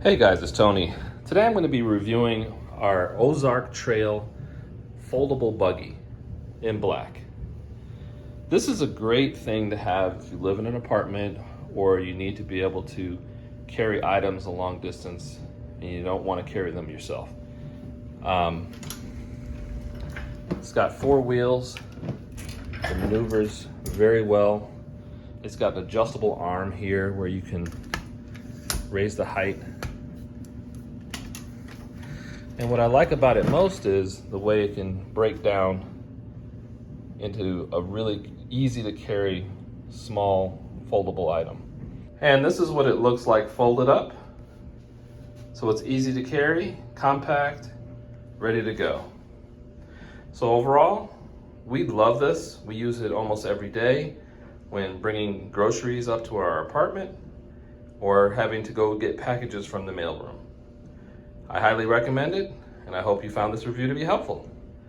Hey guys, it's Tony. Today I'm going to be reviewing our Ozark-Trail foldable buggy in black. This is a great thing to have if you live in an apartment or you need to be able to carry items a long distance and you don't want to carry them yourself. It's got four wheels. It maneuvers very well. It's got an adjustable arm here where you can raise the height. And what I like about it most is the way it can break down into a really easy to carry small foldable item. And this is what it looks like folded up. So it's easy to carry, compact, ready to go. So overall, we love this. We use it almost every day when bringing groceries up to our apartment or having to go get packages from the mailroom. I highly recommend it, and I hope you found this review to be helpful.